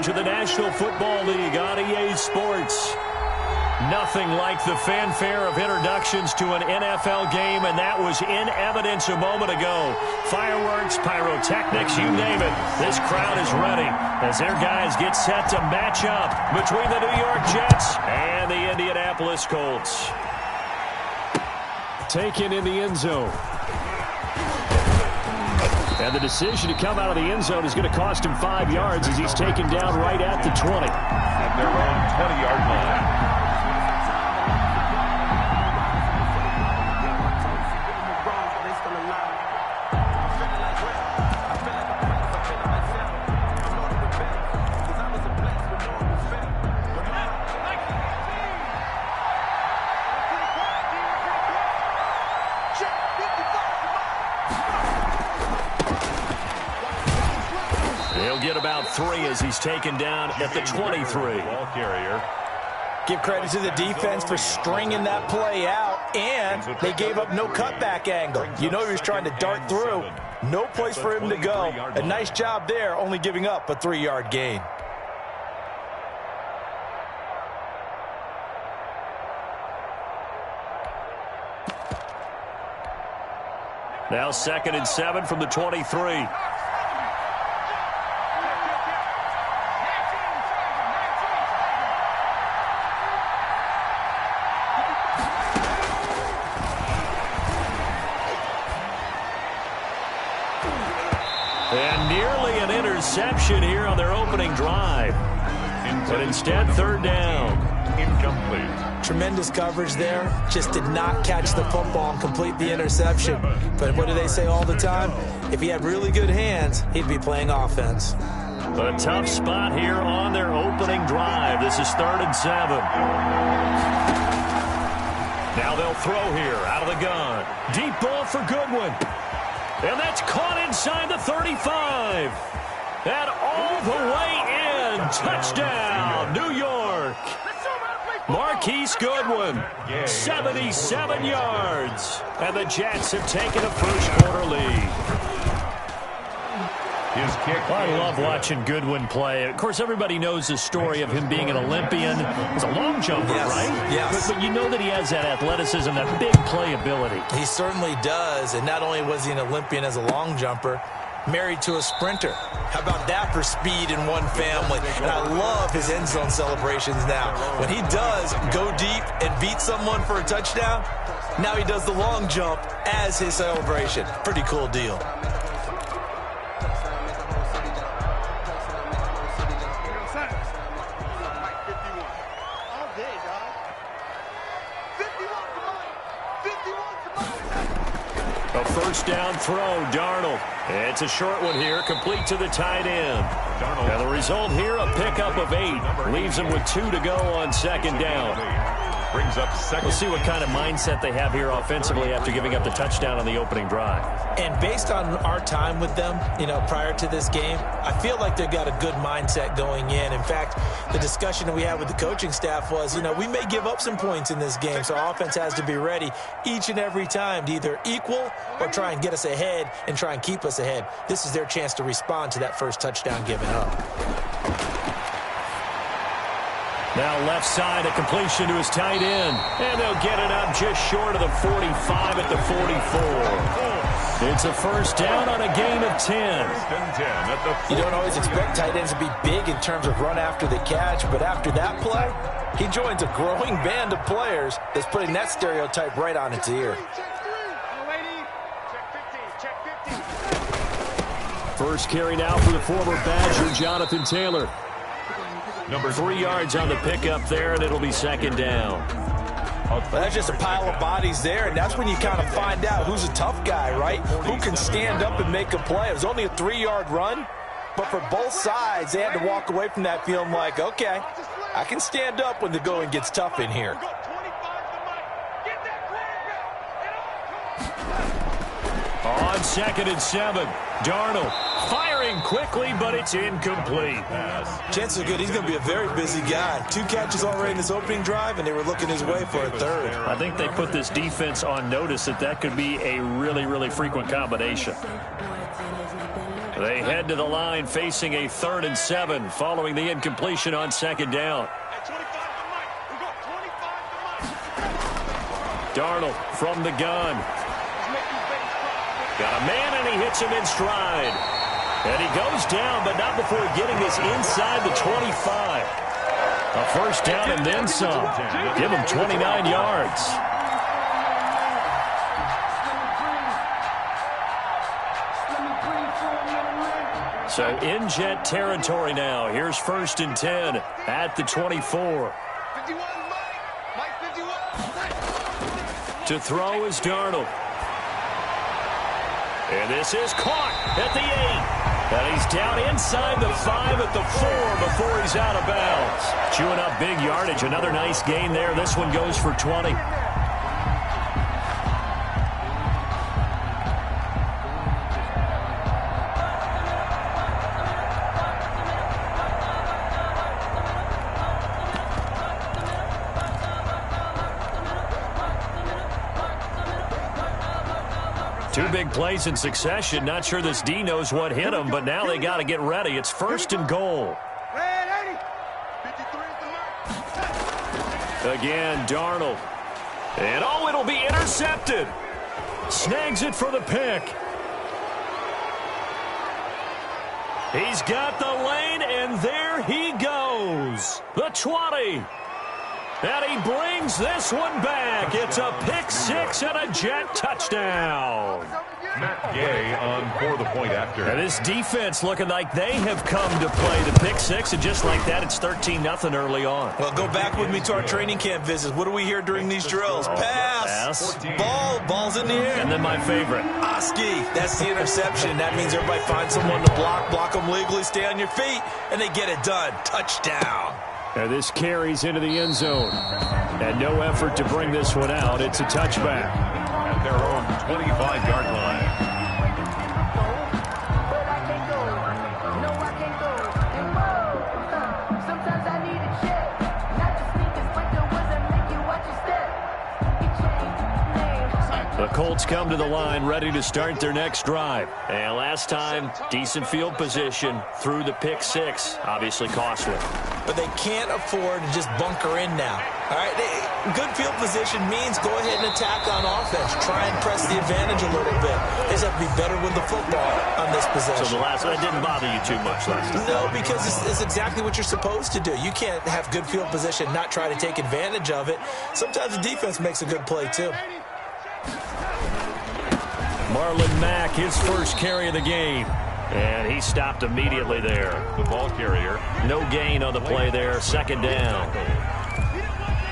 coverage of the National Football League on EA Sports. Nothing like the fanfare of introductions to an NFL game, and that was in evidence a moment ago. Fireworks, pyrotechnics, you name it. This crowd is ready as their guys get set to match up between the New York Jets and the Indianapolis Colts. Taken in the end zone. And the decision to come out of the end zone is going to cost him 5 yards as he's taken down right at the 20. At their own 20-yard line. He'll get about 3 as he's taken down at the 23. Ball carrier. Give credit to the defense for stringing that play out, and they gave up no cutback angle. You know he was trying to dart through. No place for him to go. A nice job there, only giving up a 3-yard gain. Now 2nd and 7 from the 23. And nearly an interception here on their opening drive. But instead, 3rd down. Incomplete. Tremendous coverage there. Just did not catch the football and complete the interception. But what do they say all the time? If he had really good hands, he'd be playing offense. A tough spot here on their opening drive. This is 3rd and 7. Now they'll throw here out of the gun. Deep ball for Goodwin. And that's caught inside the 35. And all the way in. Touchdown, New York. Marquise Goodwin, 77 yards. And the Jets have taken a first-quarter lead. His kick. I love watching Goodwin play. Of course, everybody knows the story of him being an Olympian. He's a long jumper, right? Yes. But you know that he has that athleticism, that big playability. He certainly does. And not only was he an Olympian as a long jumper, married to a sprinter. How about that for speed in one family? And I love his end zone celebrations now. When he does go deep and beat someone for a touchdown, now he does the long jump as his celebration. Pretty cool deal. A first down throw, Darnold. It's a short one here, complete to the tight end. And the result here, a pickup of 8. Leaves them with 2 to go on 2nd down. Brings up 2nd. We'll see what kind of mindset they have here offensively after giving up the touchdown on the opening drive. And based on our time with them, prior to this game, I feel like they've got a good mindset going in. In fact, the discussion that we had with the coaching staff was, we may give up some points in this game, so our offense has to be ready each and every time to either equal or try and get us ahead and try and keep us ahead. This is their chance to respond to that first touchdown given up. Now left side, a completion to his tight end. And they'll get it up just short of the 45 at the 44. It's a first down on a gain of 10. You don't always expect tight ends to be big in terms of run after the catch, but after that play, he joins a growing band of players that's putting that stereotype right on its ear. First carry now for the former Badger, Jonathan Taylor. Number 3 yards on the pickup there, and it'll be 2nd down. Well, that's just a pile of bodies there, and that's when you kind of find out who's a tough guy, right? Who can stand up and make a play. It was only a 3-yard run, but for both sides, they had to walk away from that feeling like, okay, I can stand up when the going gets tough in here. On 2nd and 7, Darnold firing quickly, but it's incomplete. Chances are good he's going to be a very busy guy. 2 catches already in this opening drive, and they were looking his way for a 3rd. I think they put this defense on notice that could be a really, really frequent combination. They head to the line facing a 3rd and 7 following the incompletion on 2nd down. Darnold from the gun. Got a man, and he hits him in stride. And he goes down, but not before getting this inside the 25. A 1st down and then some. Give him 29 yards. So in Jet territory now. Here's 1st and 10 at the 24. To throw is Darnold. And this is caught at the 8. And he's down inside the 5 at the 4 before he's out of bounds. Chewing up big yardage. Another nice gain there. This one goes for 20. Two big plays in succession. Not sure this D knows what hit him, but now they got to get ready. It's 1st and goal. Again, Darnold. And oh, it'll be intercepted. Snags it for the pick. He's got the lane, and there he goes. The 20. And he brings this one back. It's a pick 6 and a Jet touchdown. Matt Gay on for the point after. And this defense looking like they have come to play the pick 6, and just like that, it's 13-0 early on. Well, go back with me to our training camp visits. What do we hear during these drills? Pass. Ball's in the air. And then my favorite. Oski. That's the interception. That means everybody finds someone to block them legally, stay on your feet, and they get it done. Touchdown. And this carries into the end zone. And no effort to bring this one out. It's a touchback. At their own 25-yard line. The Colts come to the line ready to start their next drive. And last time, decent field position through the pick 6. Obviously costly. But they can't afford to just bunker in now. All right, good field position means go ahead and attack on offense. Try and press the advantage a little bit. They just have to be better with the football on this possession. So the last one didn't bother you too much last time? No, because it's exactly what you're supposed to do. You can't have good field position, not try to take advantage of it. Sometimes the defense makes a good play, too. Marlon Mack, his first carry of the game. And he stopped immediately there. The ball carrier. No gain on the play there. 2nd down.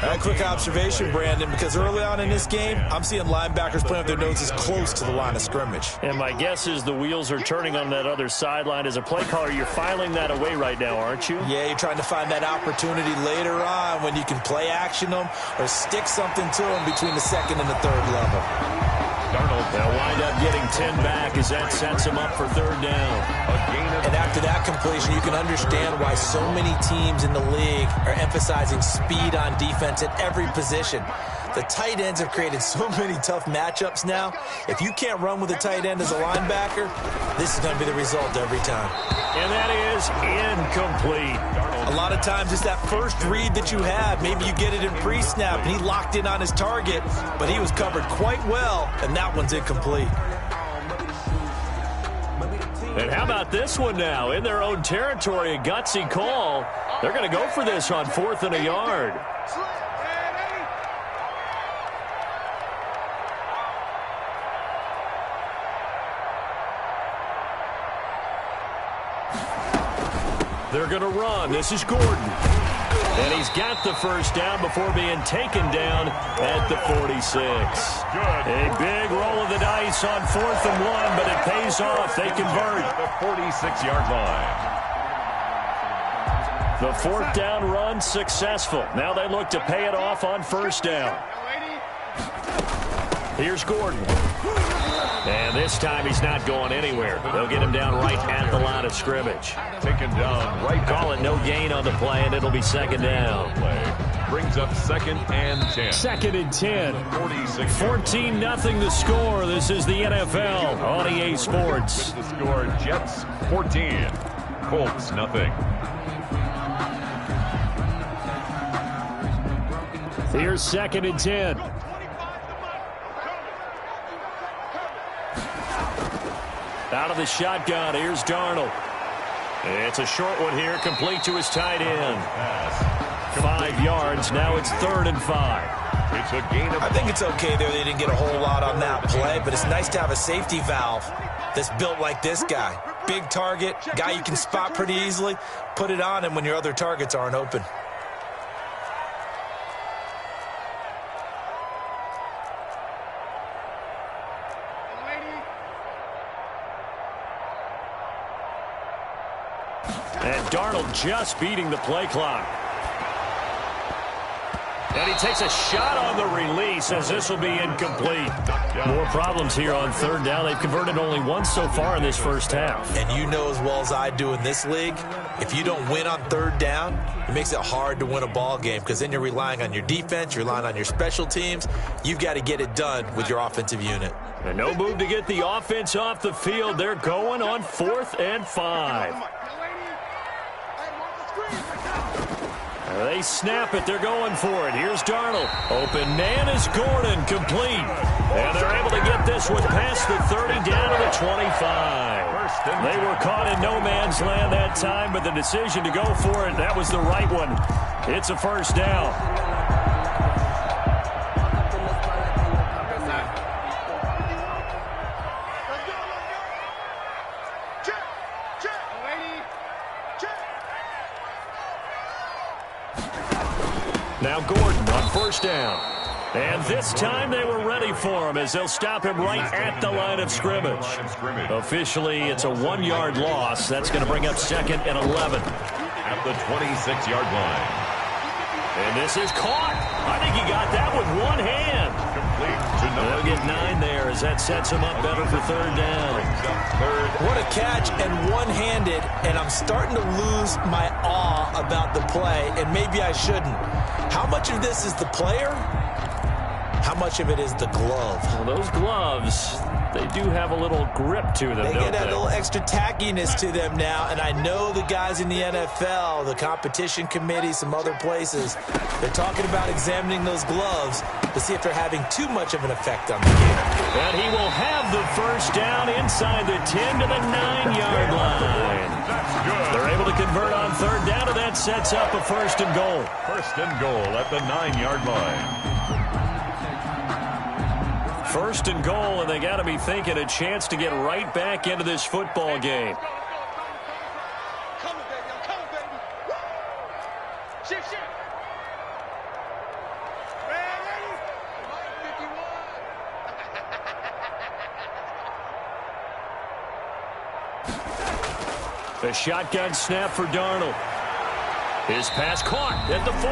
A quick observation, Brandon, because early on in this game, I'm seeing linebackers putting up their noses close to the line of scrimmage. And my guess is the wheels are turning on that other sideline. As a play caller, you're filing that away right now, aren't you? Yeah, you're trying to find that opportunity later on when you can play action them or stick something to them between the 2nd and the 3rd level. Darnold. They'll wind up getting 10 back as that sets him up for 3rd down. And after that completion, you can understand why so many teams in the league are emphasizing speed on defense at every position. The tight ends have created so many tough matchups now. If you can't run with a tight end as a linebacker, this is going to be the result every time. And that is incomplete. A lot of times it's that first read that you have. Maybe you get it in pre-snap, and he locked in on his target, but he was covered quite well, and that one's incomplete. And how about this one now? In their own territory, a gutsy call. They're going to go for this on 4th and a yard. They're going to run. This is Gordon. And he's got the first down before being taken down at the 46. A big roll of the dice on 4th and 1, but it pays off. They convert. The 46-yard line. The 4th down run successful. Now they look to pay it off on 1st down. Here's Gordon. And this time he's not going anywhere. They'll get him down right at the line of scrimmage. Taken down right. Call it no gain on the play, and it'll be 2nd down. brings up 2nd and 10. 2nd and 10. 14-0 the score. This is the NFL on EA Sports. The score, Jets 14, Colts nothing. Here's 2nd and 10. Out of the shotgun, here's Darnold. It's a short one here, complete to his tight end. 5 yards, now it's 3rd and 5. It's a gain of I think it's okay there. They didn't get a whole lot on that play, but it's nice to have a safety valve that's built like this guy. Big target, guy you can spot pretty easily. Put it on him when your other targets aren't open. And Darnold just beating the play clock. And he takes a shot on the release as this will be incomplete. More problems here on 3rd down. They've converted only once so far in this first half. And you know as well as I do in this league, if you don't win on 3rd down, it makes it hard to win a ball game because then you're relying on your defense, you're relying on your special teams. You've got to get it done with your offensive unit. And no move to get the offense off the field. They're going on 4th and 5. They snap it. They're going for it. Here's Darnold. Open man is Gordon. Complete. And they're able to get this one past the 30 down to the 25. They were caught in no man's land that time, but the decision to go for it, that was the right one. It's a 1st down. Now Gordon on 1st down. And this time they were ready for him as they'll stop him right at the line of scrimmage. Officially, it's a 1-yard loss. That's going to bring up 2nd and 11. At the 26-yard line. And this is caught. I think he got that with one hand. Complete to number. They'll get 9 there as that sets him up better for 3rd down. What a catch and one-handed, and I'm starting to lose my awe about the play, and maybe I shouldn't. How much of this is the player? How much of it is the glove? Well, those gloves, they do have a little grip to them, They don't get a little extra tackiness to them now, and I know the guys in the NFL, the competition committee, some other places, they're talking about examining those gloves to see if they're having too much of an effect on the game. And he will have the 1st down inside the 10 to the 9-yard line. They're able to convert on 3rd down, and that sets up a 1st and goal. 1st and goal at the 9-yard line. 1st and goal, and they got to be thinking a chance to get right back into this football game. The shotgun snap for Darnold. His pass caught at the 4.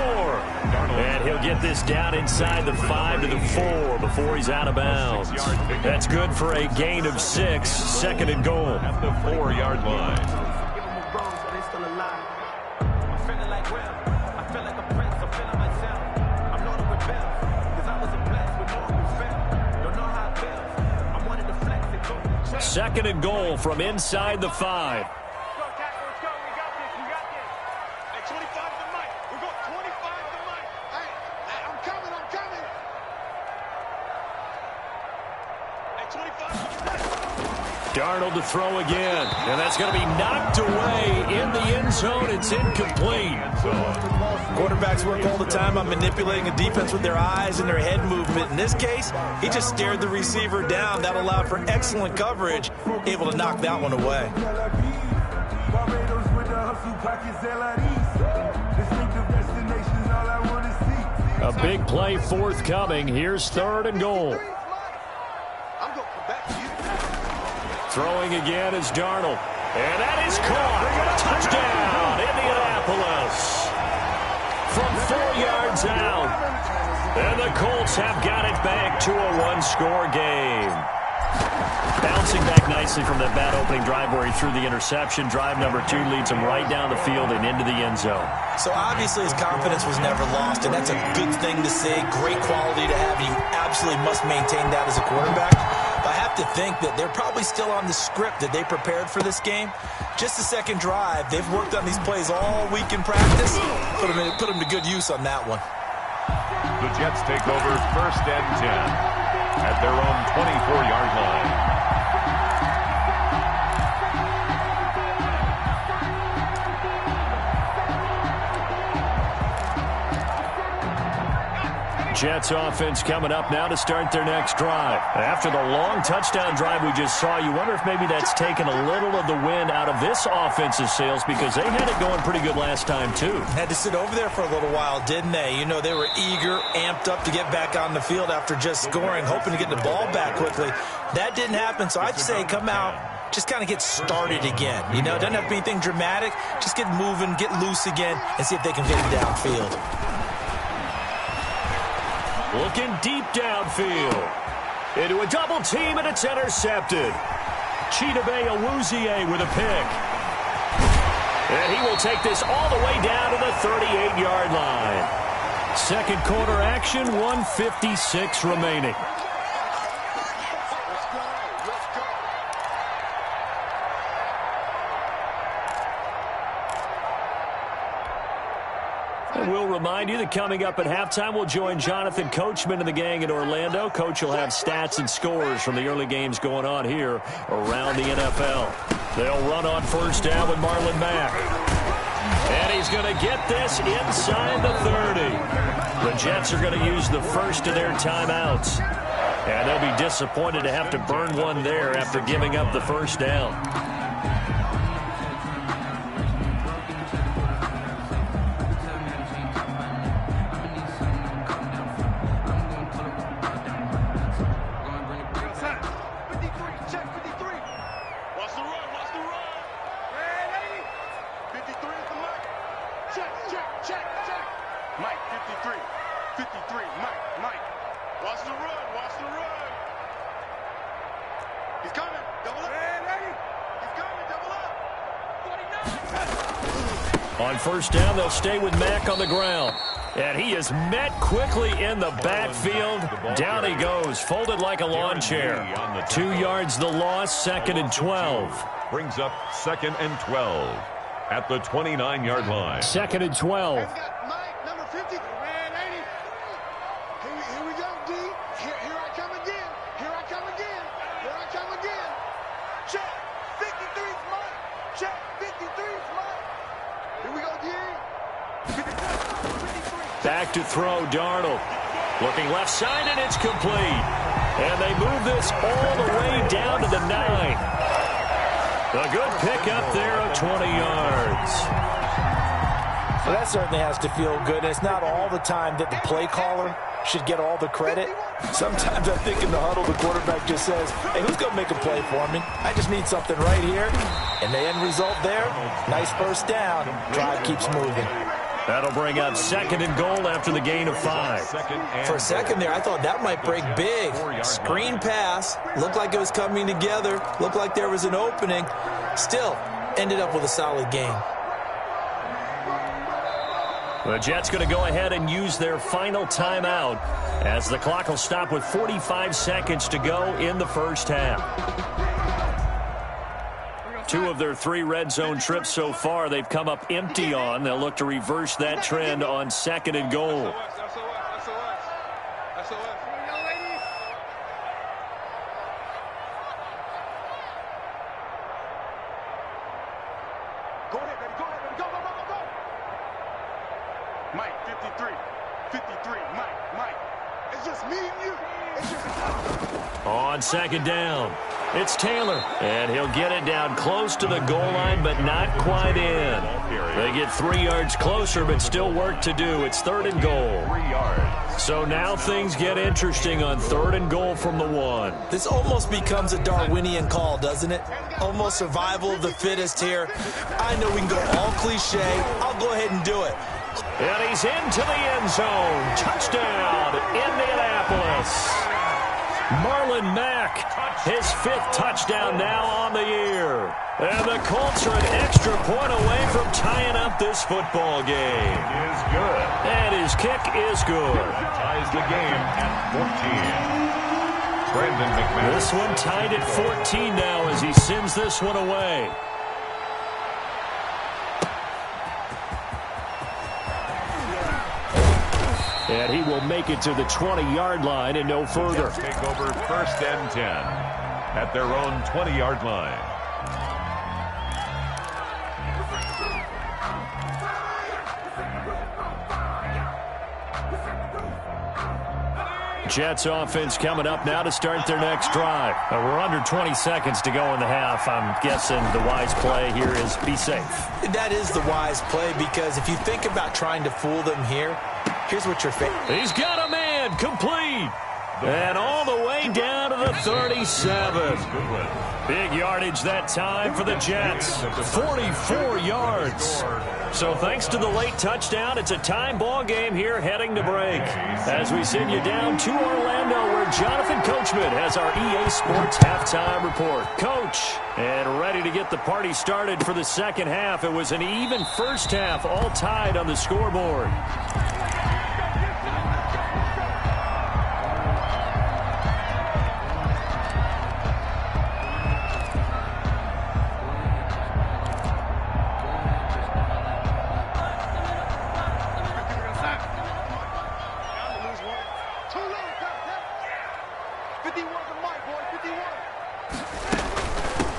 And he'll get this down inside the 5 to the 4 before he's out of bounds. That's good for a gain of 6. 2nd and goal. At the 4-yard line. Second and goal from inside the 5. Darnold to throw again, and that's going to be knocked away in the end zone. It's incomplete. Quarterbacks work all the time on manipulating a defense with their eyes and their head movement. In this case, he just stared the receiver down. That allowed for excellent coverage, able to knock that one away. A big play forthcoming. Here's 3rd and goal. Throwing again is Darnold. And that is caught. Touchdown, Indianapolis. From 4 yards out. And the Colts have got it back to a 1-score game. Bouncing back nicely from that bad opening drive where he threw the interception. Drive number 2 leads him right down the field and into the end zone. So obviously his confidence was never lost, and that's a good thing to see. Great quality to have. You absolutely must maintain that as a quarterback. But I have to think that they're probably still on the script that they prepared for this game. Just the second drive. They've worked on these plays all week in practice. Put them to good use on that one. The Jets take over 1st and 10 at their own 24-yard line. Jets offense coming up now to start their next drive. After the long touchdown drive we just saw, you wonder if maybe that's taken a little of the wind out of this offense's sails, because they had it going pretty good last time too. Had to sit over there for a little while, didn't they? You know, they were eager, amped up to get back on the field after just scoring, hoping to get the ball back quickly. That didn't happen, so I'd say come out, just kind of get started again. You know, it doesn't have to be anything dramatic. Just get moving, get loose again, and see if they can get it downfield. Looking deep downfield. Into a double team, and it's intercepted. Chidobe Awuzie with a pick. And he will take this all the way down to the 38-yard line. Second quarter action, 1:56 remaining. We'll remind you that coming up at halftime, we'll join Jonathan Coachman and the gang in Orlando. Coach will have stats and scores from the early games going on here around the NFL. They'll run on first down with Marlon Mack. And he's going to get this inside the 30. The Jets are going to use the first of their timeouts. And they'll be disappointed to have to burn one there after giving up the first down. On first down, they'll stay with Mack on the ground. And he is met quickly in the backfield. Down he goes, folded like a lawn chair. 2 yards the loss, 2nd and 12. Brings up 2nd and 12 at the 29-yard line. 2nd and 12. Mike, number 50. Man, 80. Here we go, D. Here I come again. Here I come again. Here I come again. Check. 53's Mike. Check. 53's Mike. Here we go, D. 53. Back to throw, Darnold. Looking left side, and it's complete. And they move this all the way down to the 9. A good pickup there of 20 yards. Well, that certainly has to feel good. And it's not all the time that the play caller should get all the credit. Sometimes I think in the huddle, the quarterback just says, hey, who's going to make a play for me? I just need something right here. And the end result there, nice first down. Drive keeps moving. That'll bring up 2nd and goal after the gain of 5. For a second there, I thought that might break big. Screen pass. Looked like it was coming together. Looked like there was an opening. Still, ended up with a solid gain. The Jets going to go ahead and use their final timeout as the clock will stop with 45 seconds to go in the first half. 2 of their 3 red zone trips so far they've come up empty on. They'll look to reverse that trend on 2nd and goal. Go ahead, baby. Go ahead, baby. Go, go, go, go, go. Mike, 53. 53. Mike. It's just me and you. It's just On 2nd down, it's Taylor. And he'll get it down close to the goal line, but not quite in. They get 3 yards closer, but still work to do. It's 3rd and goal. 3 yards. So now things get interesting on 3rd and goal from the 1. This almost becomes a Darwinian call, doesn't it? Almost survival of the fittest here. I know we can go all cliche. I'll go ahead and do it. And he's into the end zone. Touchdown, Indianapolis. Marlon Mack, his 5th touchdown now on the year. And the Colts are an extra point away from tying up this football game. Is good. And his kick is good. Ties the game at 14. Brandon McMahon. This one tied at 14 now as he sends this one away. And he will make it to the 20-yard line and no further. Take over 1st and 10 at their own 20-yard line. Jets offense coming up now to start their next drive. We're under 20 seconds to go in the half. I'm guessing the wise play here is be safe. That is the wise play because if you think about trying to fool them here, here's what you're facing. He's got a man complete. And all the way down to the 37. Big yardage that time for the Jets. 44 yards. So thanks to the late touchdown, it's a time ball game here heading to break. As we send you down to Orlando where Jonathan Coachman has our EA Sports halftime report. Coach, and ready to get the party started for the second half. It was an even first half, all tied on the scoreboard.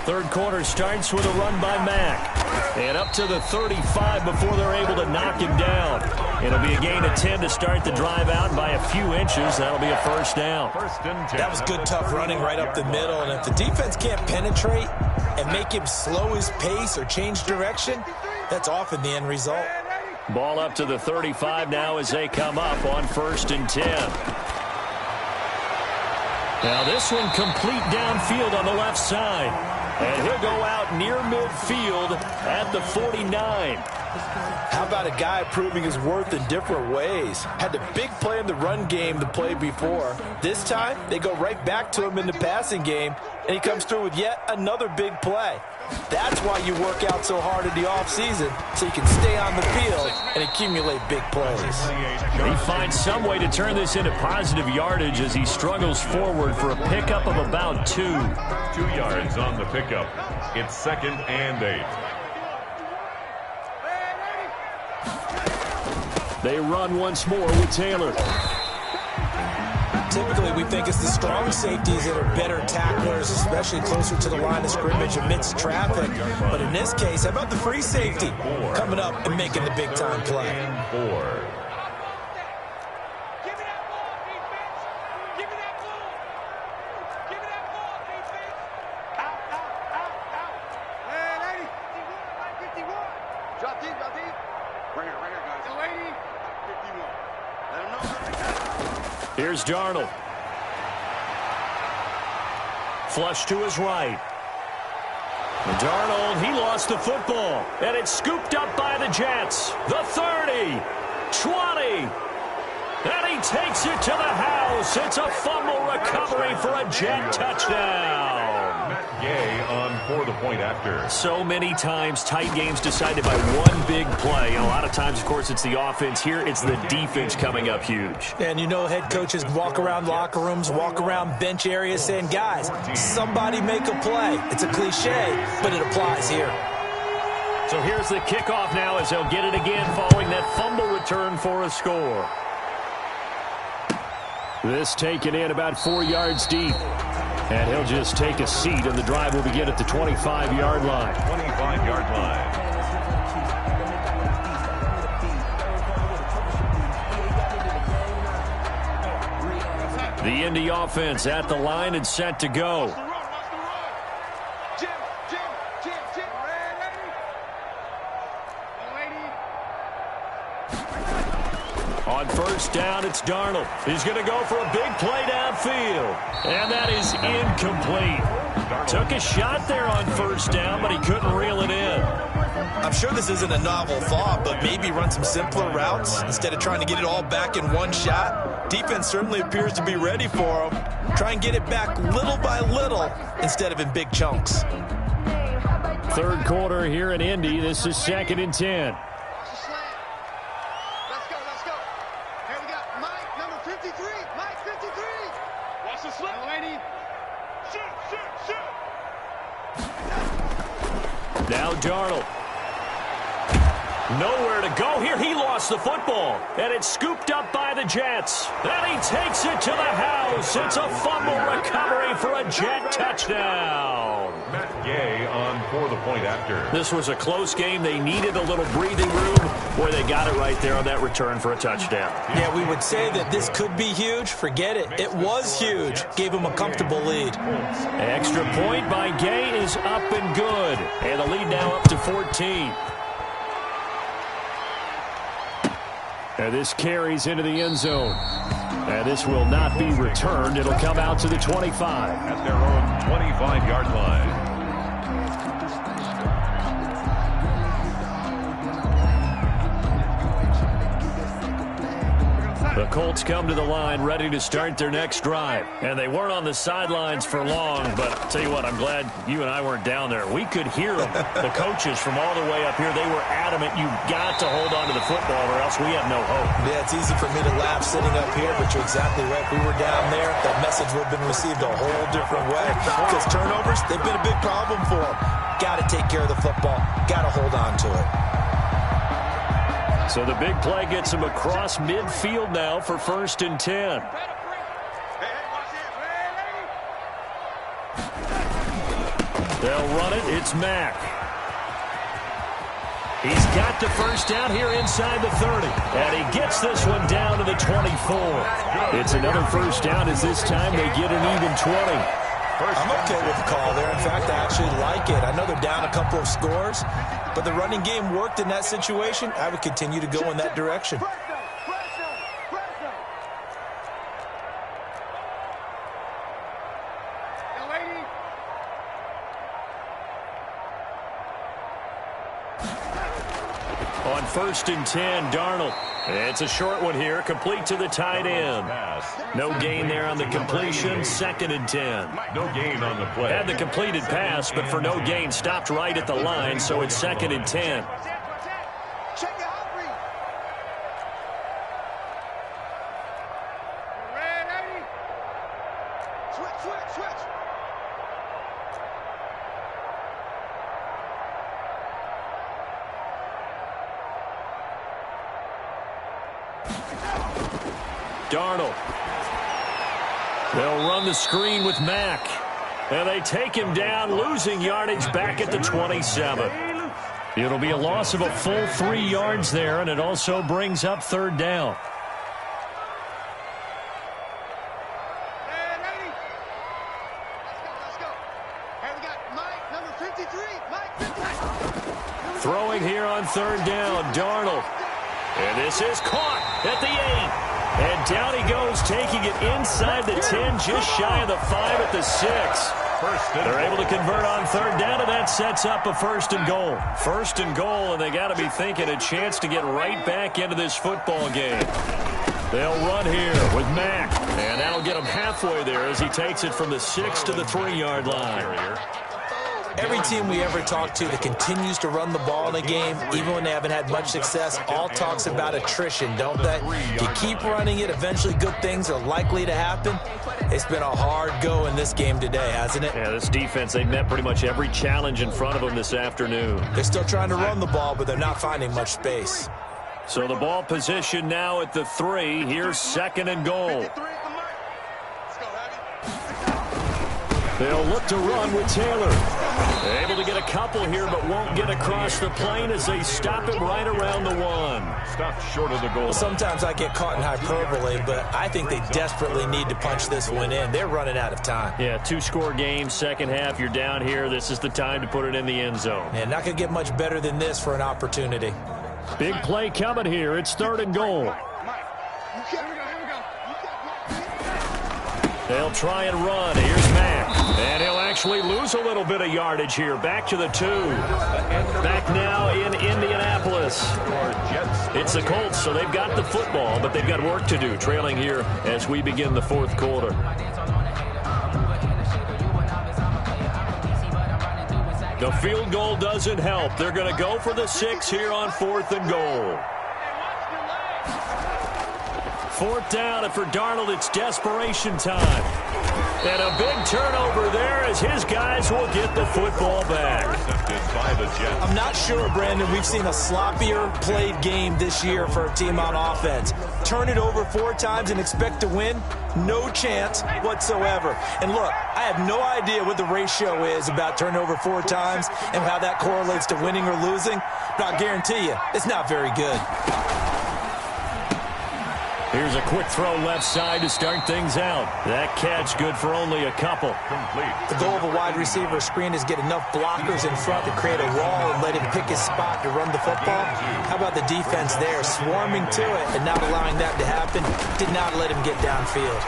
Third quarter starts with a run by Mack. And up to the 35 before they're able to knock him down. It'll be a gain of 10 to start the drive out by a few inches. That'll be a first down. That was good, tough running right up the middle. And if the defense can't penetrate and make him slow his pace or change direction, that's often the end result. Ball up to the 35 now as they come up on 1st and 10. Now this one complete downfield on the left side. And he'll go out near midfield at the 49. How about a guy proving his worth in different ways? Had the big play in the run game the play before. This time, they go right back to him in the passing game, and he comes through with yet another big play. That's why you work out so hard in the offseason, so you can stay on the field and accumulate big plays. He finds some way to turn this into positive yardage as he struggles forward for a pickup of about 2. 2 yards on the pickup. It's 2nd and 8. They run once more with Taylor. Typically, we think it's the strong safeties that are better tacklers, especially closer to the line of scrimmage amidst traffic. But in this case, how about the free safety coming up and making the big-time play? 4. Here's Darnold. Flush to his right. And Darnold, he lost the football. And it's scooped up by the Jets. The 30, 20. And he takes it to the house. It's a fumble recovery for a Jet touchdown. Matt Gay on for the point after. So many times tight games decided by one big play. And a lot of times, of course, it's the offense. Here, it's the defense coming up huge. And you know head coaches walk around locker rooms, walk around bench areas saying, guys, somebody make a play. It's a cliche, but it applies here. So here's the kickoff now as they'll get it again following that fumble return for a score. This taken in about 4 yards deep. And he'll just take a seat, and the drive will begin at the 25-yard line. 25-yard line. The Indy offense at the line and set to go. On first down, it's Darnold. He's going to go for a big play downfield. And that is incomplete. Took a shot there on first down, but he couldn't reel it in. I'm sure this isn't a novel thought, but maybe run some simpler routes instead of trying to get it all back in one shot. Defense certainly appears to be ready for him. Try and get it back little by little instead of in big chunks. Third quarter here in Indy. This is 2nd and 10. Let's go, let's go. Here we got Mike, number 53. Mike, 53. Watch the slip, lady. Shoot, shoot, shoot. Now Darnold. Nowhere to go here. He lost the football. And it's scooped up by the Jets. And he takes it to the house. It's a fumble recovery for a Jet touchdown. Matt Gay on for the point after. This was a close game. They needed a little breathing room. Boy, they got it right there on that return for a touchdown. Yeah, we would say that this could be huge. Forget it. It was huge. Gave him a comfortable lead. Extra point by Gay is up and good. And the lead now up to 14. And this carries into the end zone. And this will not be returned. It'll come out to the 25. At their own 25-yard line. The Colts come to the line ready to start their next drive. And they weren't on the sidelines for long, but I'll tell you what, I'm glad you and I weren't down there. We could hear them, the coaches from all the way up here. They were adamant, you've got to hold on to the football or else we have no hope. Yeah, it's easy for me to laugh sitting up here, but you're exactly right. If we were down there, that message would have been received a whole different way. Because turnovers, they've been a big problem for them. Got to take care of the football. Got to hold on to it. So the big play gets him across midfield now for 1st and 10. They'll run it. It's Mack. He's got the first down here inside the 30. And he gets this one down to the 24. It's another first down as this time they get an even 20. I'm okay with the call there. In fact, I actually like it. I know they're down a couple of scores, but the running game worked in that situation. I would continue to go in that direction. On 1st and 10, Darnold. It's a short one here, complete to the tight end. No gain there on the completion, 2nd and 10. No gain on the play. Had the completed pass, but for no gain, stopped right at the line, so it's 2nd and 10. Check it out, Reed. Ready? Switch. Darnold. They'll run the screen with Mack. And they take him down, losing yardage back at the 27. It'll be a loss of a full 3 yards there, and it also brings up 3rd down. Let's go. Hey, we got Mike, number 53. Mike, 53. Throwing here on 3rd down, Darnold. And this is caught at the 8. And down he goes, taking it inside the 10, just shy of the 5 at the 6. They're able to convert on 3rd down, and that sets up a 1st and goal. 1st and goal, and they got to be thinking a chance to get right back into this football game. They'll run here with Mack, and that'll get him halfway there as he takes it from the 6 to the 3-yard line. Every team we ever talk to that continues to run the ball in a game, even when they haven't had much success, all talks about attrition, don't they? If you keep running it, eventually good things are likely to happen. It's been a hard go in this game today, hasn't it? Yeah, this defense, they met pretty much every challenge in front of them this afternoon. They're still trying to run the ball, but they're not finding much space. So the ball position now at the 3. Here's 2nd and goal. They'll look to run with Taylor. They're able to get a couple here, but won't get across the plane as they stop him right around the 1. Stopped short of the goal. Well, sometimes I get caught in hyperbole, but I think they desperately need to punch this one in. They're running out of time. Yeah, 2-score game, second half. You're down here. This is the time to put it in the end zone. Yeah, not going to get much better than this for an opportunity. Big play coming here. It's 3rd and goal. They'll try and run. Here's Mack. And he'll actually lose a little bit of yardage here. Back to the 2. Back now in Indianapolis. It's the Colts, so they've got the football, but they've got work to do. Trailing here as we begin the 4th quarter. The field goal doesn't help. They're going to go for the 6 here on 4th and goal. 4th down, and for Darnold, it's desperation time. And a big turnover there as his guys will get the football back. I'm not sure, Brandon, we've seen a sloppier played game this year for a team on offense. Turn it over 4 times and expect to win? No chance whatsoever. And look, I have no idea what the ratio is about turnover 4 times and how that correlates to winning or losing, but I'll guarantee you, it's not very good. Here's a quick throw left side to start things out. That catch good for only a couple. Complete. The goal of a wide receiver screen is get enough blockers in front to create a wall and let him pick his spot to run the football. How about the defense there, swarming to it and not allowing that to happen? Did not let him get downfield.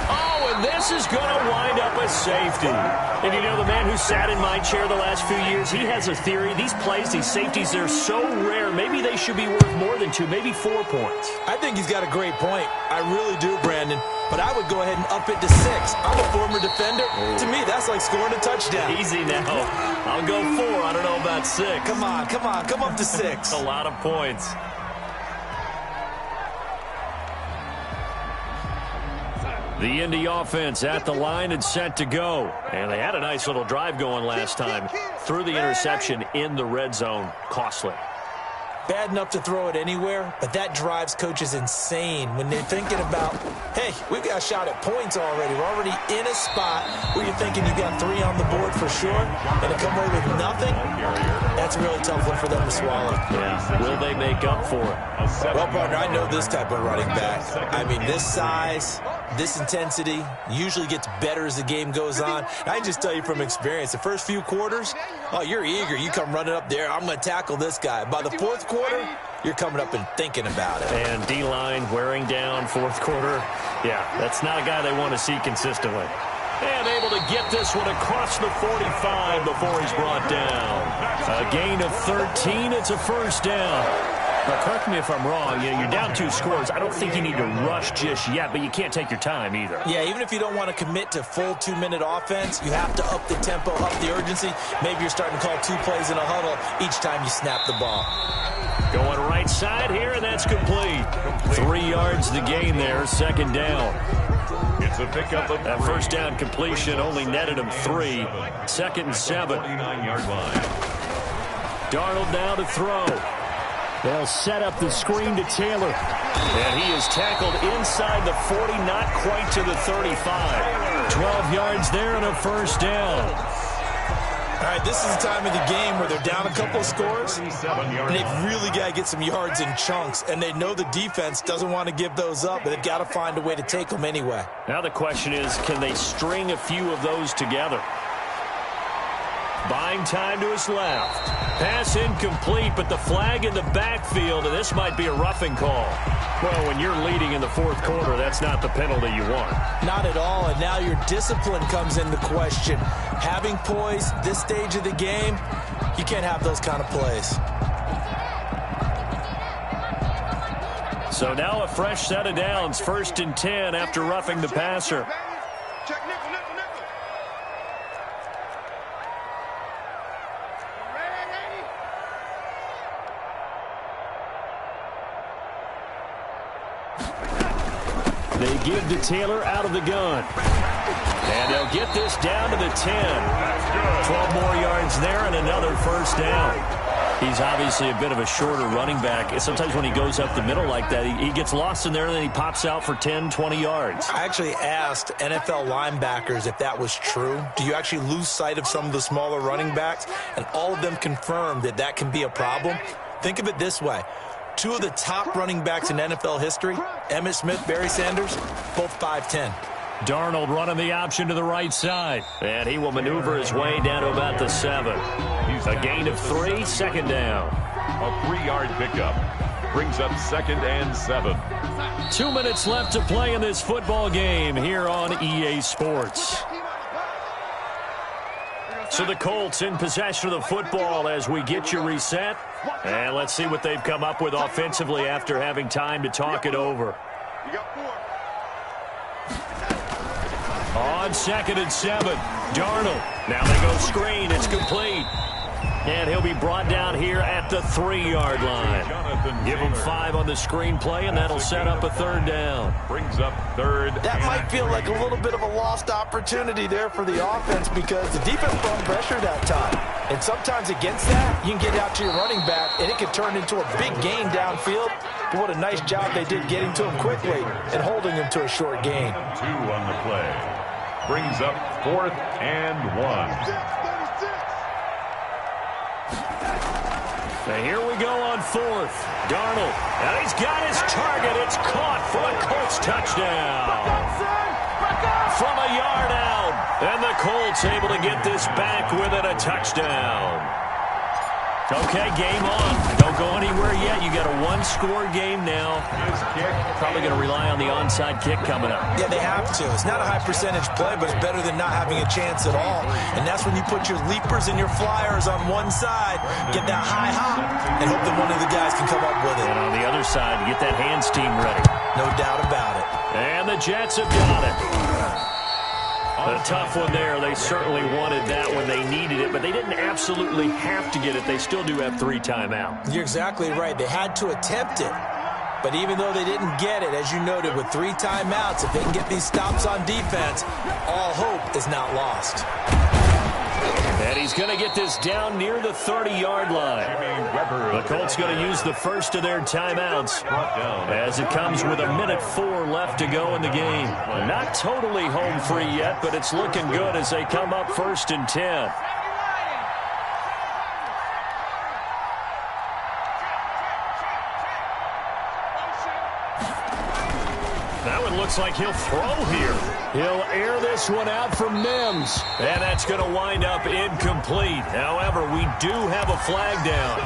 Oh, and this is going to wind up a safety. And you know, the man who sat in my chair the last few years, he has a theory. These plays, these safeties, they're so rare. Maybe they should be worth more than 2, maybe 4 points. I think he's got a great point. I really do, Brandon. But I would go ahead and up it to 6. I'm a former defender. To me, that's like scoring a touchdown. Easy now. I'll go 4. I don't know about 6. Come on. Come up to 6. A lot of points. The Indy offense at the line and set to go. And they had a nice little drive going last time. Threw the interception in the red zone. Costly. Bad enough to throw it anywhere, but that drives coaches insane when they're thinking about, hey, we've got a shot at points already. We're already in a spot where you're thinking you got 3 on the board for sure, and to come away with nothing, that's a really tough one for them to swallow. Yeah. Will they make up for it? Well, partner, I know this type of running back. I mean, this size, this intensity usually gets better as the game goes on. And I can just tell you from experience, the first few quarters, oh, you're eager. You come running up there. I'm going to tackle this guy. By the 4th quarter, you're coming up and thinking about it. And D-line wearing down 4th quarter. Yeah, that's not a guy they want to see consistently. And able to get this one across the 45 before he's brought down. A gain of 13. It's a first down. Now, correct me if I'm wrong. You know, you're down 2 scores. I don't think you need to rush just yet, but you can't take your time either. Yeah, even if you don't want to commit to full 2-minute offense, you have to up the tempo, up the urgency. Maybe you're starting to call 2 plays in a huddle each time you snap the ball. Going right side here, and that's complete. 3 yards the gain there, 2nd down. It's a pickup of that first down completion only netted him 3. 2nd and 7. 29-yard line. Darnold now to throw. They'll set up the screen to Taylor. And he is tackled inside the 40, not quite to the 35. 12 yards there and a first down. All right, this is the time of the game where they're down a couple of scores, and they've really got to get some yards in chunks, and they know the defense doesn't want to give those up, but they've got to find a way to take them anyway. Now the question is, can they string a few of those together? Buying time to his left. Pass incomplete, but the flag in the backfield, and this might be a roughing call. Well, when you're leading in the 4th quarter, that's not the penalty you want. Not at all, and now your discipline comes into question. Having poise this stage of the game, you can't have those kind of plays. So now a fresh set of downs, 1st and 10 after roughing the passer. They give to Taylor out of the gun. And they'll get this down to the 10. 12 more yards there and another first down. He's obviously a bit of a shorter running back. Sometimes when he goes up the middle like that, he gets lost in there and then he pops out for 10, 20 yards. I actually asked NFL linebackers if that was true. Do you actually lose sight of some of the smaller running backs? And all of them confirmed that that can be a problem. Think of it this way. 2 of the top running backs in NFL history, Emmitt Smith, Barry Sanders, both 5'10". Darnold running the option to the right side. And he will maneuver his way down to about the 7. A gain of 3, 2nd down. A 3-yard pickup. Brings up 2nd and 7. 2 minutes left to play in this football game here on EA Sports. So the Colts in possession of the football as we get you reset. And let's see what they've come up with offensively after having time to talk it over. On 2nd and 7, Darnold. Now they go screen. It's complete. And he'll be brought down here at the 3-yard line. Give him 5 on the screenplay, and that'll set up a 3rd down. Brings up 3rd. That might feel like a little bit of a lost opportunity there for the offense because the defense brought pressure that time. And sometimes against that, you can get out to your running back, and it can turn into a big gain downfield. But what a nice job they did getting to him quickly and holding him to a short gain. 2 on the play. Brings up 4th and 1. So here we go on 4th. Darnold, and he's got his target. It's caught for a Colts touchdown. From a yard out. And the Colts able to get this back within a touchdown. Okay, game on. Don't go anywhere yet. You got a 1-score game now. His kick. Probably going to rely on the onside kick coming up. Yeah, they have to. It's not a high percentage play, but it's better than not having a chance at all. And that's when you put your leapers and your flyers on one side, get that high hop, and hope that one of the guys can come up with it. And on the other side, you get that hands team ready. No doubt about it. And the Jets have got it. A tough one there. They certainly wanted that when they needed it, but they didn't absolutely have to get it. They still do have 3 timeouts. You're exactly right. They had to attempt it. But even though they didn't get it, as you noted, with 3 timeouts, if they can get these stops on defense, all hope is not lost. And he's going to get this down near the 30-yard line. The Colts going to use the first of their timeouts as it comes with 1:04 left to go in the game. Not totally home free yet, but it's looking good as they come up 1st and 10. That one looks like he'll throw here. He'll air this one out for Mims. And that's going to wind up incomplete. However, we do have a flag down.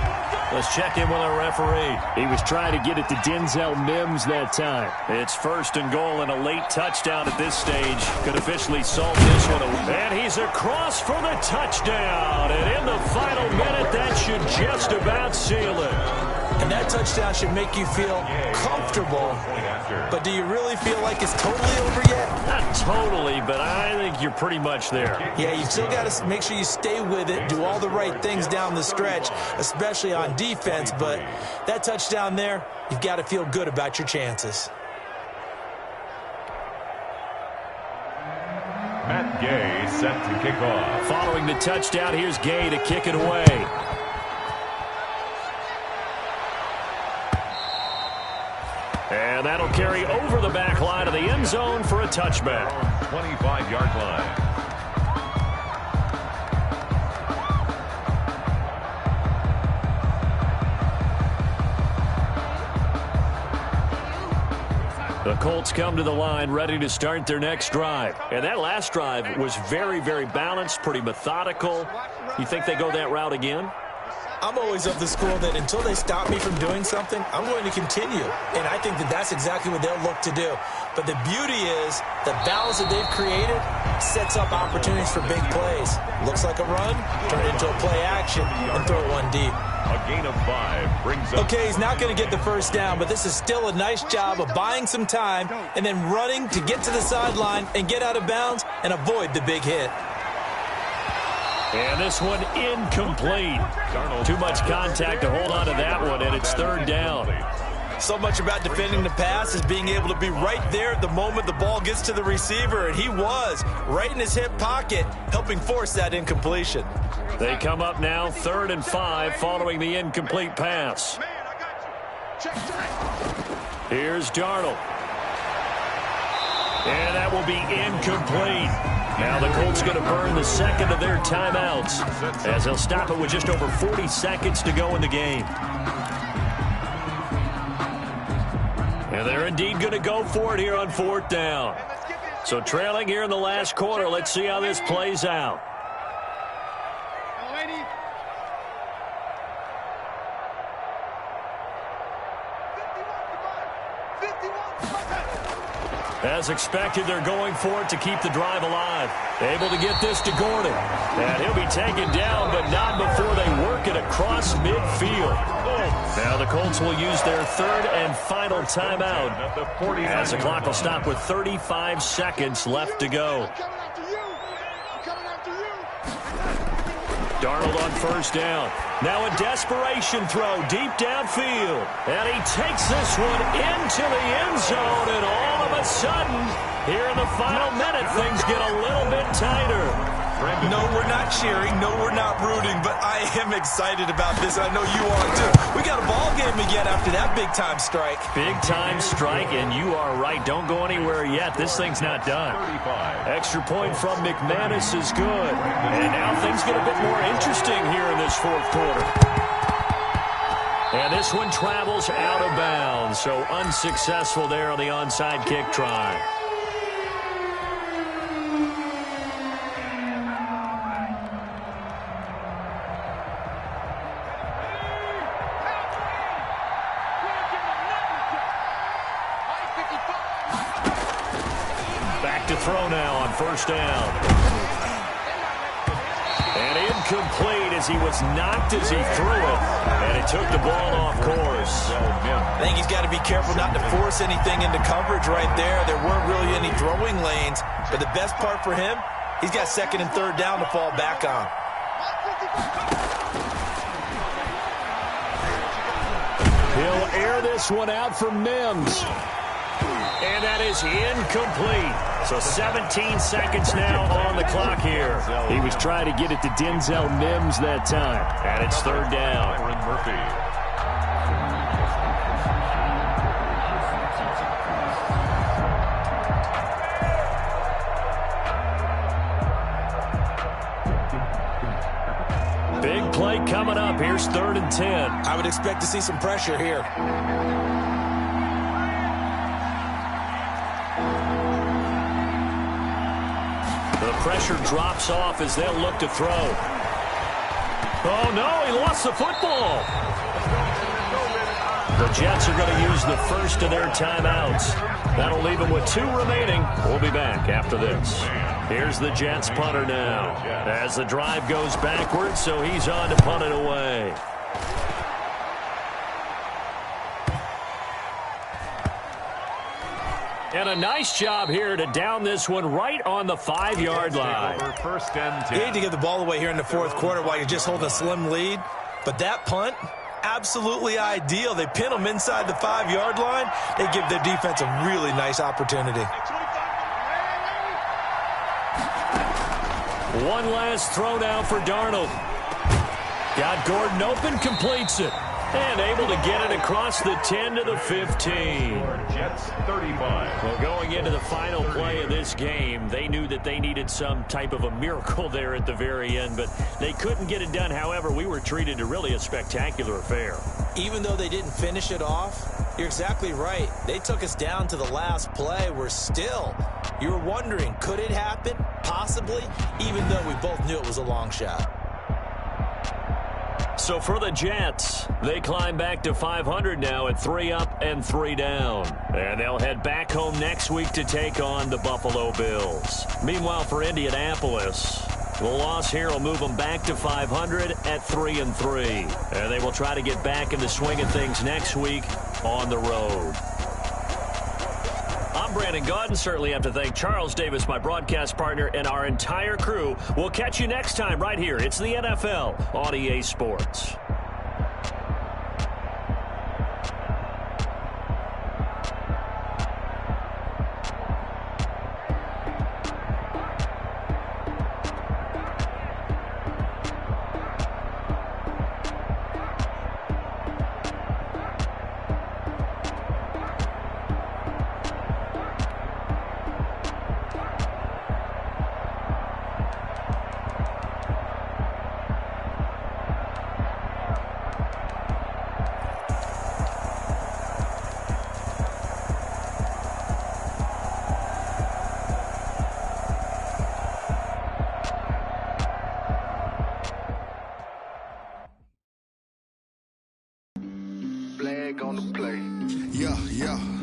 Let's check in with our referee. He was trying to get it to Denzel Mims that time. It's 1st and goal and a late touchdown at this stage. Could officially solve this one. And he's across for the touchdown. And in the final minute, that should just about seal it. And that touchdown should make you feel comfortable. But do you really feel like it's totally over yet? Not totally, but I think you're pretty much there. Yeah, you still got to make sure you stay with it, do all the right things down the stretch, especially on defense. But that touchdown there, you've got to feel good about your chances. Matt Gay set to kick off. Following the touchdown, here's Gay to kick it away. And that'll carry over the back line of the end zone for a touchback. 25-yard line. The Colts come to the line ready to start their next drive. And that last drive was very, very balanced, pretty methodical. You think they go that route again? I'm always of the school that until they stop me from doing something, I'm going to continue. And I think that that's exactly what they'll look to do. But the beauty is the balance that they've created sets up opportunities for big plays. Looks like a run, turn it into a play action, and throw it one deep. A gain of 5 brings up. Okay, he's not going to get the first down, but this is still a nice job of buying some time and then running to get to the sideline and get out of bounds and avoid the big hit. And this one incomplete. Too much contact to hold on to that one, and it's 3rd down. So much about defending the pass is being able to be right there at the moment the ball gets to the receiver, and he was right in his hip pocket, helping force that incompletion. They come up now 3rd and 5 following the incomplete pass. Here's Darnold. And that will be incomplete. Now the Colts going to burn the second of their timeouts as they'll stop it with just over 40 seconds to go in the game. And they're indeed going to go for it here on 4th down. So trailing here in the last quarter, let's see how this plays out. As expected, they're going for it to keep the drive alive. Able to get this to Gordon. And he'll be taken down, but not before they work it across midfield. Now the Colts will use their 3rd and final timeout as the clock will stop with 35 seconds left to go. Darnold on first down. Now a desperation throw deep downfield. And he takes this one into the end zone. And all of a sudden, here in the final minute, things get a little bit tighter. No, we're not cheering. No, we're not rooting. But I am excited about this. I know you are, too. We got a ball game again after that big-time strike. Big-time strike, and you are right. Don't go anywhere yet. This thing's not done. 35. Extra point from McManus is good. And now things get a bit more interesting here in this fourth quarter. And this one travels out of bounds, so unsuccessful there on the onside kick try. Back to throw now on first down. And incomplete as he was knocked as he threw it. And it took the ball off course. I think he's got to be careful not to force anything into coverage right there. There weren't really any throwing lanes. But the best part for him, he's got second and third down to fall back on. He'll air this one out for Mims. And that is incomplete. So 17 seconds now on the clock here. He was trying to get it to Denzel Mims that time. And it's third down. Byron Murphy. Big play coming up. Here's 3rd and 10. I would expect to see some pressure here. The pressure drops off as they'll look to throw. Oh, no, he lost the football. The Jets are going to use the first of their timeouts. That'll leave them with 2 remaining. We'll be back after this. Here's the Jets punter now as the drive goes backwards, so he's on to punt it away. And a nice job here to down this one right on the 5-yard line. First and 10. You hate to give the ball away here in the fourth quarter while you're just holding a slim lead. But that punt, absolutely ideal. They pin them inside the 5-yard line. They give their defense a really nice opportunity. One last throw now for Darnold. Got Gordon open, completes it. And able to get it across the 10 to the 15. Jets 35. Well, going into the final play of this game, they knew that they needed some type of a miracle there at the very end, but they couldn't get it done. However, we were treated to really a spectacular affair. Even though they didn't finish it off, you're exactly right. They took us down to the last play. We're still, you were wondering, could it happen? Possibly, even though we both knew it was a long shot. So for the Jets, they climb back to 500 now at 3 up and 3 down. And they'll head back home next week to take on the Buffalo Bills. Meanwhile, for Indianapolis, the loss here will move them back to 500 at 3 and 3. And they will try to get back in the swing of things next week on the road. I'm Brandon Gaudin. Certainly have to thank Charles Davis, my broadcast partner, and our entire crew. We'll catch you next time right here. It's the NFL on EA Sports. Flag on the play. Yeah, yeah.